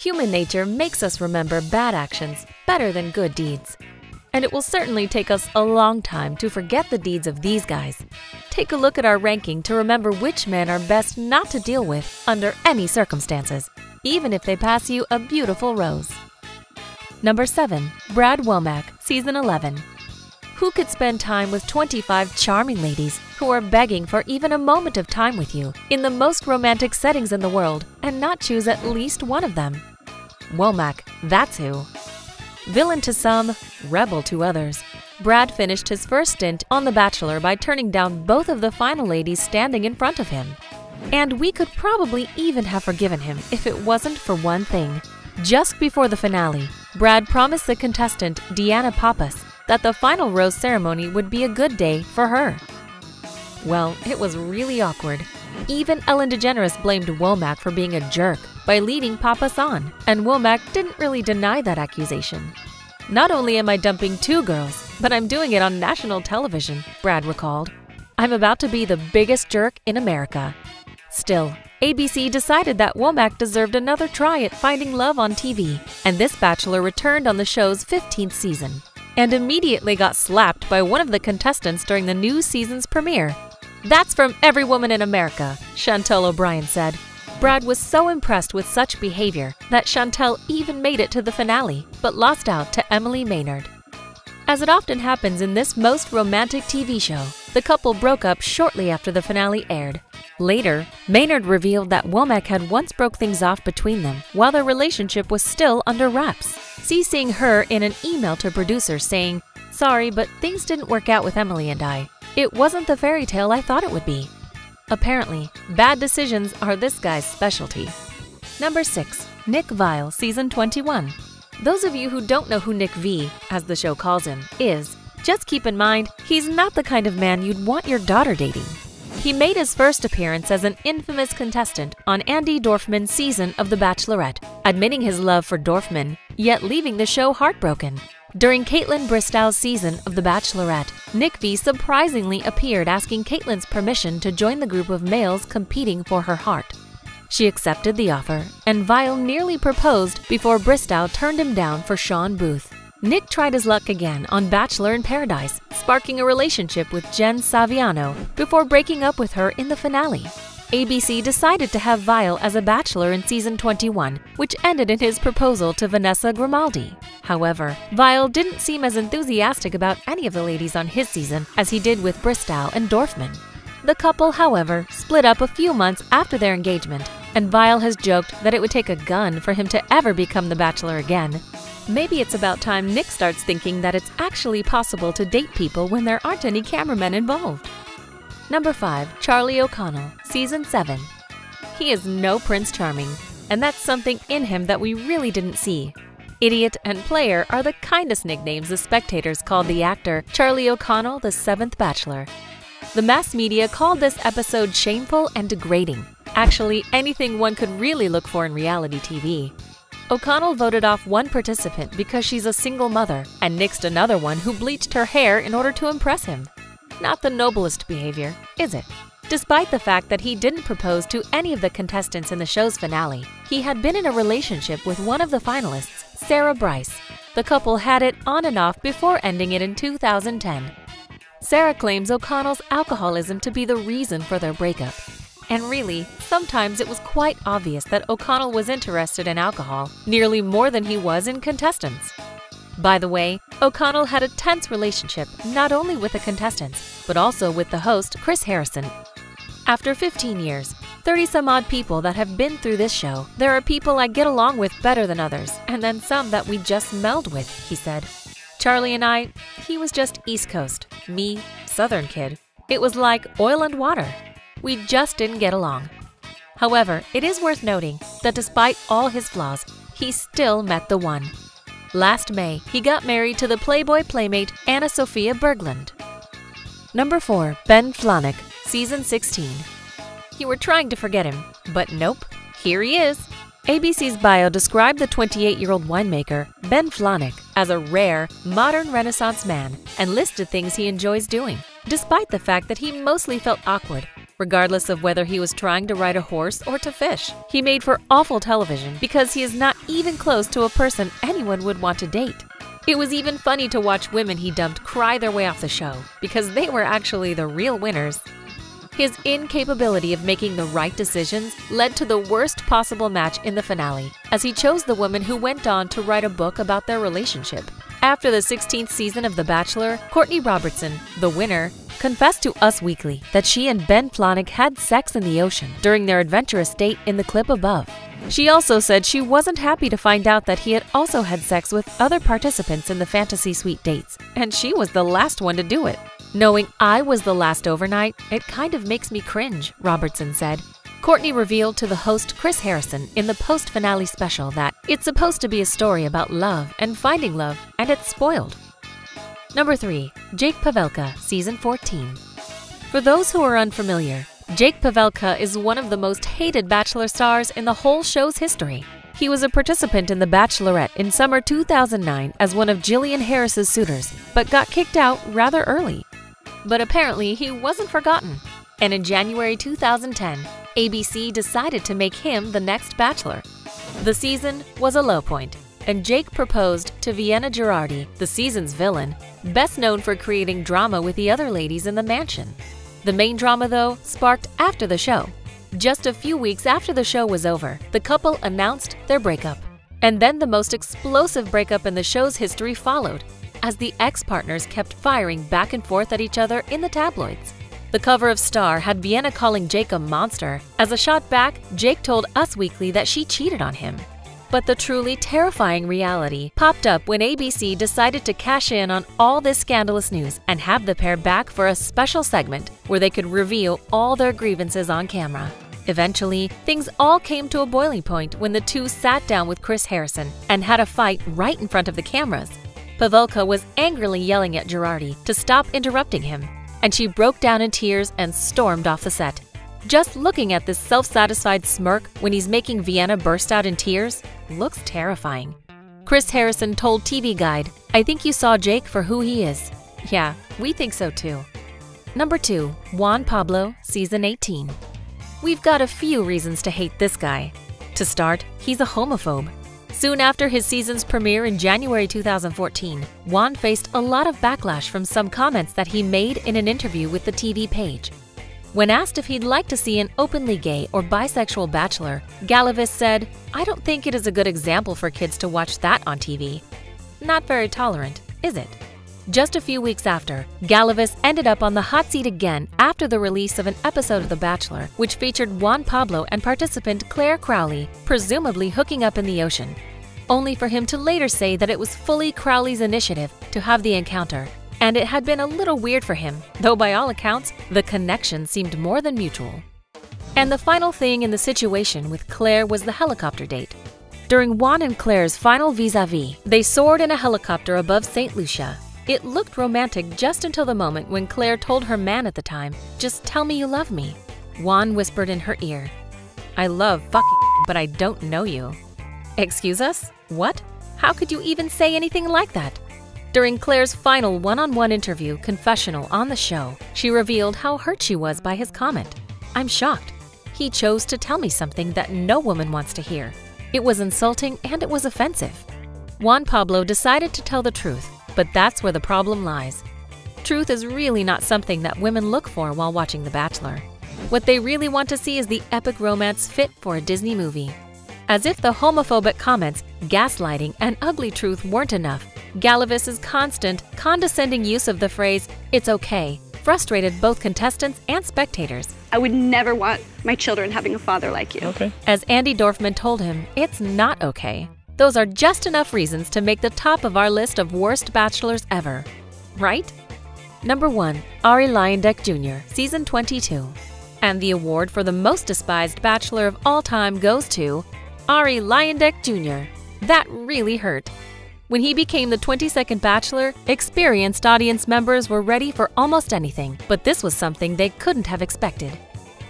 Human nature makes us remember bad actions better than good deeds. And it will certainly take us a long time to forget the deeds of these guys. Take a look at our ranking to remember which men are best not to deal with under any circumstances, even if they pass you a beautiful rose. Number 7. Brad Womack, Season 11. Who could spend time with 25 charming ladies who are begging for even a moment of time with you in the most romantic settings in the world and not choose at least one of them? Womack, that's who. Villain to some, rebel to others, Brad finished his first stint on The Bachelor by turning down both of the final ladies standing in front of him. And we could probably even have forgiven him if it wasn't for one thing. Just before the finale, Brad promised the contestant Deanna Pappas that the final rose ceremony would be a good day for her. Well, it was really awkward. Even Ellen DeGeneres blamed Womack for being a jerk by leading Pappas on, and Womack didn't really deny that accusation. Not only am I dumping 2 girls, but I'm doing it on national television, Brad recalled. I'm about to be the biggest jerk in America. Still, ABC decided that Womack deserved another try at finding love on TV, and this Bachelor returned on the show's 15th season, and immediately got slapped by one of the contestants during the new season's premiere. "That's from every woman in America," Chantel O'Brien said. Brad was so impressed with such behavior that Chantel even made it to the finale, but lost out to Emily Maynard. As it often happens in this most romantic TV show, the couple broke up shortly after the finale aired. Later, Maynard revealed that Womack had once broke things off between them while their relationship was still under wraps, CCing her in an email to producers saying, "Sorry, but things didn't work out with Emily and I. It wasn't the fairy tale I thought it would be." Apparently, bad decisions are this guy's specialty. Number 6. Nick Viall, Season 21. Those of you who don't know who Nick V, as the show calls him, is, just keep in mind he's not the kind of man you'd want your daughter dating. He made his first appearance as an infamous contestant on Andy Dorfman's season of The Bachelorette, admitting his love for Dorfman, yet leaving the show heartbroken. During Caitlin Bristow's season of The Bachelorette, Nick V surprisingly appeared asking Caitlin's permission to join the group of males competing for her heart. She accepted the offer, and Viall nearly proposed before Bristow turned him down for Sean Booth. Nick tried his luck again on Bachelor in Paradise, sparking a relationship with Jen Saviano before breaking up with her in the finale. ABC decided to have Viall as a bachelor in Season 21, which ended in his proposal to Vanessa Grimaldi. However, Viall didn't seem as enthusiastic about any of the ladies on his season as he did with Bristow and Dorfman. The couple, however, split up a few months after their engagement, and Viall has joked that it would take a gun for him to ever become the bachelor again. Maybe it's about time Nick starts thinking that it's actually possible to date people when there aren't any cameramen involved. Number 5. Charlie O'Connell, Season 7. He is no Prince Charming, and that's something in him that we really didn't see. Idiot and Player are the kindest nicknames the spectators called the actor Charlie O'Connell, the 7th Bachelor. The mass media called this episode shameful and degrading, actually anything one could really look for in reality TV. O'Connell voted off one participant because she's a single mother, and nixed another one who bleached her hair in order to impress him. Not the noblest behavior, is it? Despite the fact that he didn't propose to any of the contestants in the show's finale, he had been in a relationship with one of the finalists, Sarah Brice. The couple had it on and off before ending it in 2010. Sarah claims O'Connell's alcoholism to be the reason for their breakup. And really, sometimes it was quite obvious that O'Connell was interested in alcohol, nearly more than he was in contestants. By the way, O'Connell had a tense relationship not only with the contestants, but also with the host, Chris Harrison. After 15 years, 30-some-odd people that have been through this show, there are people I get along with better than others, and then some that we just meld with, he said. Charlie and I, he was just East Coast, me, Southern kid. It was like oil and water. We just didn't get along. However, it is worth noting that despite all his flaws, he still met the one. Last May, he got married to the Playboy playmate Anna Sophia Berglund. Number 4. Ben Flonick, Season 16. You were trying to forget him, but nope, here he is. ABC's bio described the 28-year-old winemaker, Ben Flonick, as a rare, modern Renaissance man and listed things he enjoys doing, despite the fact that he mostly felt awkward, regardless of whether he was trying to ride a horse or to fish. He made for awful television because he is not even close to a person anyone would want to date. It was even funny to watch women he dumped cry their way off the show because they were actually the real winners. His incapability of making the right decisions led to the worst possible match in the finale, as he chose the woman who went on to write a book about their relationship. After the 16th season of The Bachelor, Courtney Robertson, the winner, confessed to Us Weekly that she and Ben Flonick had sex in the ocean during their adventurous date in the clip above. She also said she wasn't happy to find out that he had also had sex with other participants in the fantasy suite dates, and she was the last one to do it. "Knowing I was the last overnight, it kind of makes me cringe," Robertson said. Courtney revealed to the host Chris Harrison in the post-finale special that it's supposed to be a story about love and finding love, and it's spoiled. Number 3. Jake Pavelka, Season 14. For those who are unfamiliar, Jake Pavelka is one of the most hated Bachelor stars in the whole show's history. He was a participant in The Bachelorette in summer 2009 as one of Jillian Harris's suitors, but got kicked out rather early. But apparently he wasn't forgotten, and in January 2010, ABC decided to make him the next Bachelor. The season was a low point, and Jake proposed to Vienna Girardi, the season's villain, best known for creating drama with the other ladies in the mansion. The main drama, though, sparked after the show. Just a few weeks after the show was over, the couple announced their breakup. And then the most explosive breakup in the show's history followed, as the ex-partners kept firing back and forth at each other in the tabloids. The cover of Star had Vienna calling Jake a monster. As a shot back, Jake told Us Weekly that she cheated on him. But the truly terrifying reality popped up when ABC decided to cash in on all this scandalous news and have the pair back for a special segment where they could reveal all their grievances on camera. Eventually, things all came to a boiling point when the two sat down with Chris Harrison and had a fight right in front of the cameras. Pavelka was angrily yelling at Girardi to stop interrupting him, and she broke down in tears and stormed off the set. Just looking at this self-satisfied smirk when he's making Vienna burst out in tears looks terrifying. Chris Harrison told TV Guide, "I think you saw Jake for who he is." Yeah, we think so too. Number 2. Juan Pablo, Season 18. We've got a few reasons to hate this guy. To start, he's a homophobe. Soon after his season's premiere in January 2014, Juan faced a lot of backlash from some comments that he made in an interview with the TV page. When asked if he'd like to see an openly gay or bisexual bachelor, Galavis said, "I don't think it is a good example for kids to watch that on TV." Not very tolerant, is it? Just a few weeks after, Galavis ended up on the hot seat again after the release of an episode of The Bachelor, which featured Juan Pablo and participant Claire Crowley presumably hooking up in the ocean, only for him to later say that it was fully Crowley's initiative to have the encounter, and it had been a little weird for him, though by all accounts, the connection seemed more than mutual. And the final thing in the situation with Claire was the helicopter date. During Juan and Claire's final vis-a-vis, they soared in a helicopter above St. Lucia. It looked romantic just until the moment when Claire told her man at the time, "Just tell me you love me." Juan whispered in her ear, "I love fucking, but I don't know you." Excuse us? What? How could you even say anything like that? During Claire's final one-on-one interview confessional on the show, she revealed how hurt she was by his comment. "I'm shocked. He chose to tell me something that no woman wants to hear. It was insulting and it was offensive." Juan Pablo decided to tell the truth, but that's where the problem lies. Truth is really not something that women look for while watching The Bachelor. What they really want to see is the epic romance fit for a Disney movie. As if the homophobic comments, gaslighting, and ugly truth weren't enough, Galavis's constant, condescending use of the phrase, "it's okay," frustrated both contestants and spectators. "I would never want my children having a father like you." Okay. As Andy Dorfman told him, it's not okay. Those are just enough reasons to make the top of our list of worst bachelors ever. Right? Number 1. Ari Luyendyk Jr., Season 22. And the award for the most despised bachelor of all time goes to Ari Luyendyk Jr. That really hurt. When he became the 22nd Bachelor, experienced audience members were ready for almost anything, but this was something they couldn't have expected.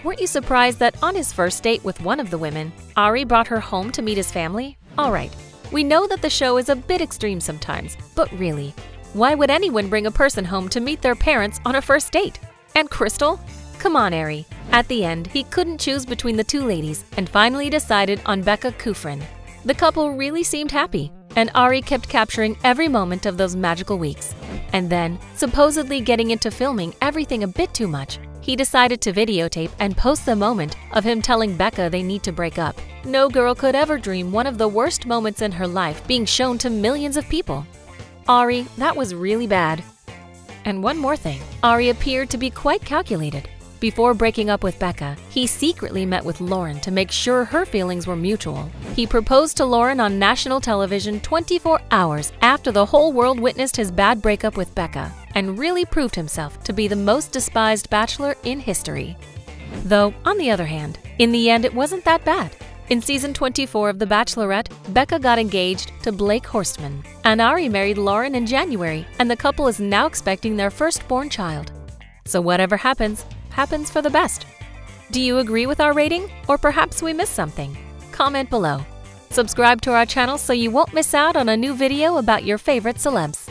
Weren't you surprised that on his first date with one of the women, Ari brought her home to meet his family? Alright, we know that the show is a bit extreme sometimes, but really, why would anyone bring a person home to meet their parents on a first date? And Crystal? Come on, Ari. At the end, he couldn't choose between the two ladies and finally decided on Becca Kufrin. The couple really seemed happy, and Ari kept capturing every moment of those magical weeks. And then, supposedly getting into filming everything a bit too much, he decided to videotape and post the moment of him telling Becca they need to break up. No girl could ever dream one of the worst moments in her life being shown to millions of people. Ari, that was really bad. And one more thing, Ari appeared to be quite calculated. Before breaking up with Becca, he secretly met with Lauren to make sure her feelings were mutual. He proposed to Lauren on national television 24 hours after the whole world witnessed his bad breakup with Becca, and really proved himself to be the most despised bachelor in history. Though, on the other hand, in the end it wasn't that bad. In season 24 of The Bachelorette, Becca got engaged to Blake Horstmann, and Ari married Lauren in January, and the couple is now expecting their firstborn child. So whatever happens, happens for the best. Do you agree with our rating? Or perhaps we missed something? Comment below. Subscribe to our channel so you won't miss out on a new video about your favorite celebs.